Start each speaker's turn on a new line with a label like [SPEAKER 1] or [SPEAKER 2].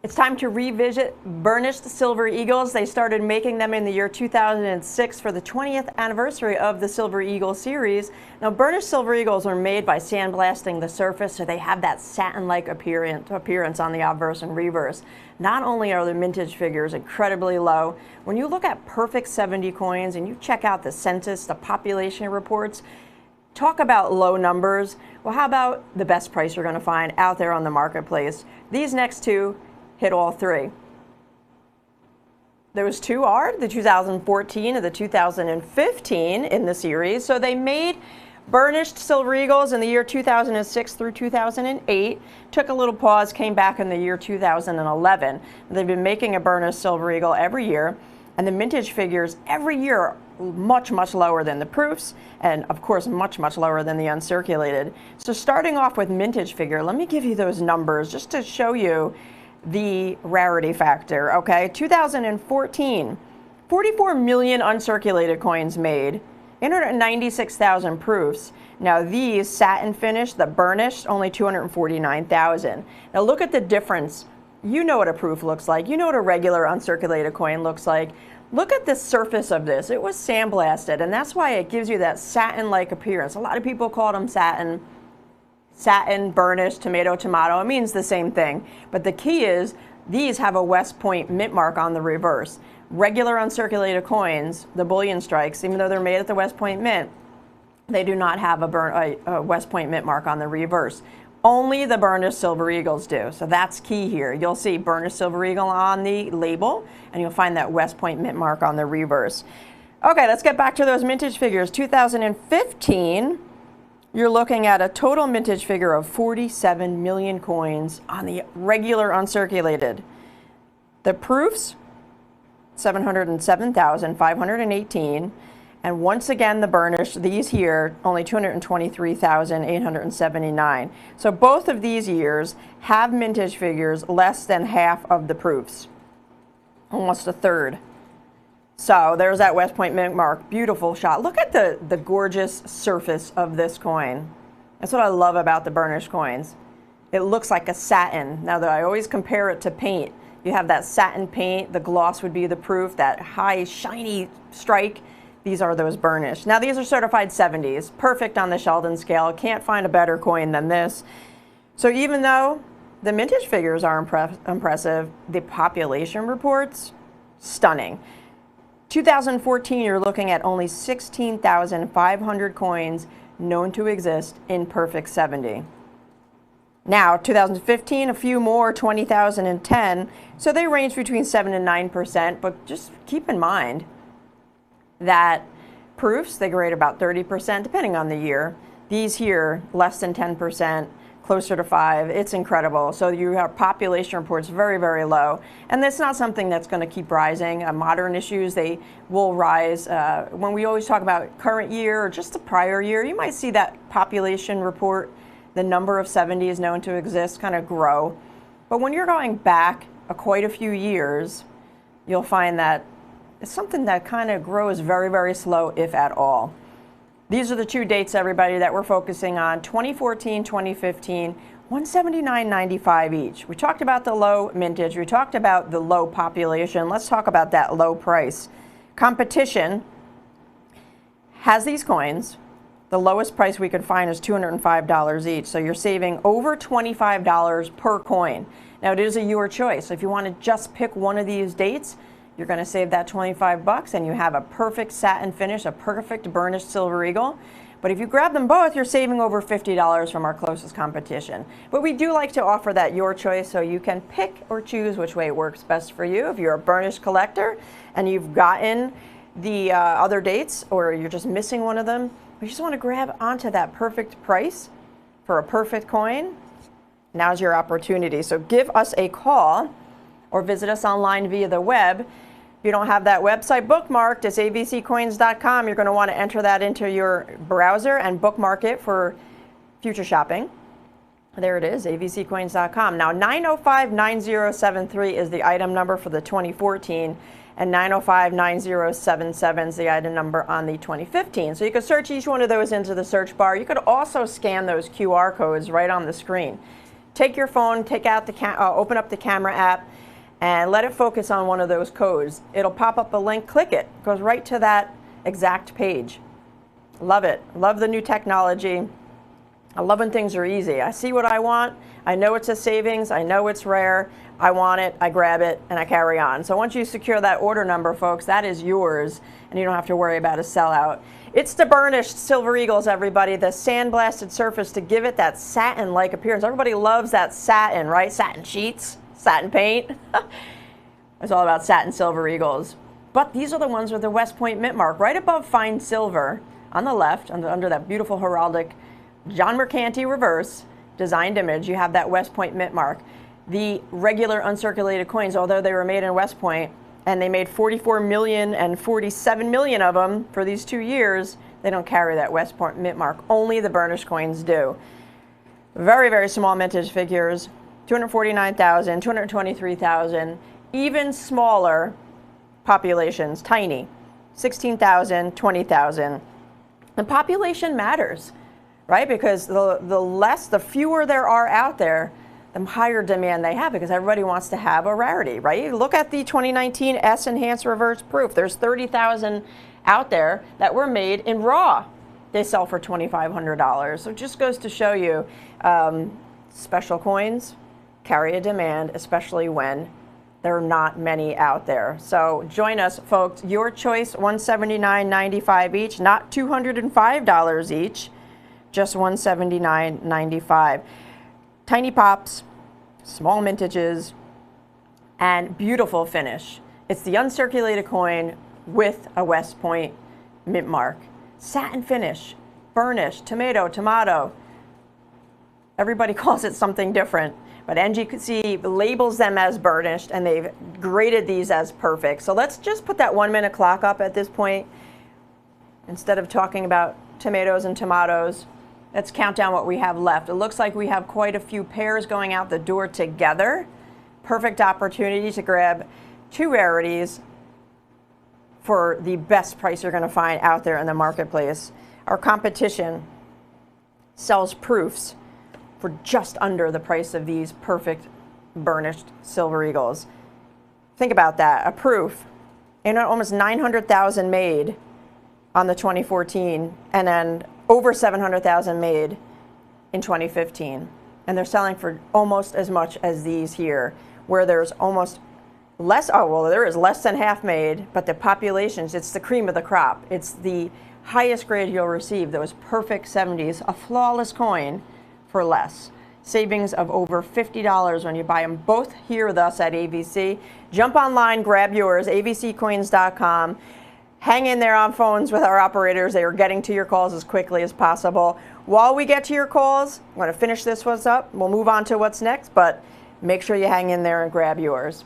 [SPEAKER 1] It's time to revisit burnished silver eagles. They started making them in the year 2006 for the 20th anniversary of the Silver Eagle series. Now, burnished silver eagles are made by sandblasting the surface, so they have that satin-like appearance on the obverse and reverse. Not only are the mintage figures incredibly low, when you look at perfect 70 coins and you check out the census, the population reports, talk about low numbers. Well, how about the best price you're going to find out there on the marketplace? These next two hit all three. Those two are the 2014 and the 2015 in the series. So they made burnished silver eagles in the year 2006 through 2008, took a little pause, came back in the year 2011. They've been making a burnished silver eagle every year, and the mintage figures every year are much lower than the proofs, and of course much lower than the uncirculated. So starting off with mintage figure, let me give you those numbers just to show you the rarity factor. Okay, 2014, 44 million uncirculated coins made, 896,000 proofs. Now these satin finish, the burnished, only 249,000. Now look at the difference. You know what a proof looks like. You know what a regular uncirculated coin looks like. Look at the surface of this. It was sandblasted, and that's why it gives you that satin-like appearance. A lot of people call them satin, burnished, tomato. It means the same thing. But the key is these have a West Point mint mark on the reverse. Regular uncirculated coins, the bullion strikes, even though they're made at the West Point Mint, they do not have a West Point mint mark on the reverse. Only the burnished silver eagles do. So that's key here. You'll see burnished silver eagle on the label, and you'll find that West Point mint mark on the reverse. Okay, let's get back to those mintage figures. 2015, you're looking at a total mintage figure of 47 million coins on the regular uncirculated. The proofs, 707,518. And once again, the burnished, these here, only 223,879. So both of these years have mintage figures less than half of the proofs, almost a third. So there's that West Point mint mark. Beautiful shot. Look at the gorgeous surface of this coin. That's what I love about the burnished coins. It looks like a satin. Now, I always compare it to paint. You have that satin paint. The gloss would be the proof, that high, shiny strike. These are those burnished. Now, these are certified 70s. Perfect on the Sheldon scale. Can't find a better coin than this. So even though the mintage figures are impressive, the population reports, stunning. 2014, you're looking at only 16,500 coins known to exist in perfect 70. Now, 2015, a few more, 20,010. So they range between 7 and 9%, but just keep in mind that proofs, they grade about 30%, depending on the year. These here, less than 10%. Closer to 5. It's incredible. So you have population reports very low, and that's not something that's going to keep rising. Modern issues, they will rise. When we always talk about current year or just the prior year, you might see that population report, the number of 70s known to exist, kind of grow. But when you're going back quite a few years, you'll find that it's something that kind of grows very slow, if at all. These are the two dates, everybody, that we're focusing on, 2014, 2015, 179.95 each. We talked about the low mintage. We talked about the low population. Let's talk about that low price. Competition has these coins. The lowest price we could find is $205 each. So you're saving over $25 per coin. Now, it is a your choice. If you want to just pick one of these dates, you're going to save that $25 and you have a perfect satin finish, a perfect burnished silver eagle. But if you grab them both, you're saving over $50 from our closest competition. But we do like to offer that your choice, so you can pick or choose which way works best for you. If you're a burnished collector and you've gotten the other dates, or you're just missing one of them, you just want to grab onto that perfect price for a perfect coin, now's your opportunity. So give us a call or visit us online via the web. If you don't have that website bookmarked, it's avccoins.com. You're going to want to enter that into your browser and bookmark it for future shopping. There it is, avccoins.com. Now, 905-9073 is the item number for the 2014, and 905-9077 is the item number on the 2015. So you can search each one of those into the search bar. You could also scan those QR codes right on the screen take your phone, take out the open up the camera app, and let it focus on one of those codes. It'll pop up a link, click it, goes right to that exact page. Love it. Love the new technology. I love when things are easy. I see what I want. I know it's a savings. I know it's rare. I want it. I grab it and I carry on. So once you secure that order number, folks, that is yours and you don't have to worry about a sellout. It's the burnished Silver Eagles, everybody. The sandblasted surface to give it that satin-like appearance. Everybody loves that satin, right? Satin sheets, satin paint. It's all about satin Silver Eagles. But these are the ones with the West Point mint mark, right above fine silver on the left, under that beautiful heraldic John Mercanti reverse designed image. You have that West Point mint mark. The regular uncirculated coins, although they were made in West Point, and they made 44 million and 47 million of them for these 2 years, they don't carry that West Point mint mark. Only the burnished coins do. Very, very small mintage figures, 249,000, 223,000, even smaller populations, tiny, 16,000, 20,000. And population matters, right? Because the fewer there are out there, the higher demand they have, because everybody wants to have a rarity, right? Look at the 2019 S Enhanced Reverse Proof. There's 30,000 out there that were made in raw. They sell for $2,500. So it just goes to show you, special coins carry a demand, especially when there are not many out there. So join us, folks. Your choice, $179.95 each, not $205 each, just $179.95. Tiny pops, small mintages, and beautiful finish. It's the uncirculated coin with a West Point mint mark. Satin finish, burnished, tomato. Everybody calls it something different, but NGC labels them as burnished, and they've graded these as perfect. So let's just put that 1 minute clock up at this point. Instead of talking about tomatoes and tomatoes, let's count down what we have left. It looks like we have quite a few pairs going out the door together. Perfect opportunity to grab 2 rarities for the best price you're going to find out there in the marketplace. Our competition sells proofs for just under the price of these perfect burnished Silver Eagles. Think about that, a proof, and almost 900,000 made on the 2014, and then over 700,000 made in 2015. And they're selling for almost as much as these here, where there's almost less, there is less than half made, but the populations, it's the cream of the crop. It's the highest grade you'll receive, those perfect 70s, a flawless coin for less. Savings of over $50 when you buy them both here with us at AVC. Jump online, grab yours, avccoins.com. Hang in there on phones with our operators. They are getting to your calls as quickly as possible. While we get to your calls, I'm going to finish this one up. We'll move on to what's next, but make sure you hang in there and grab yours.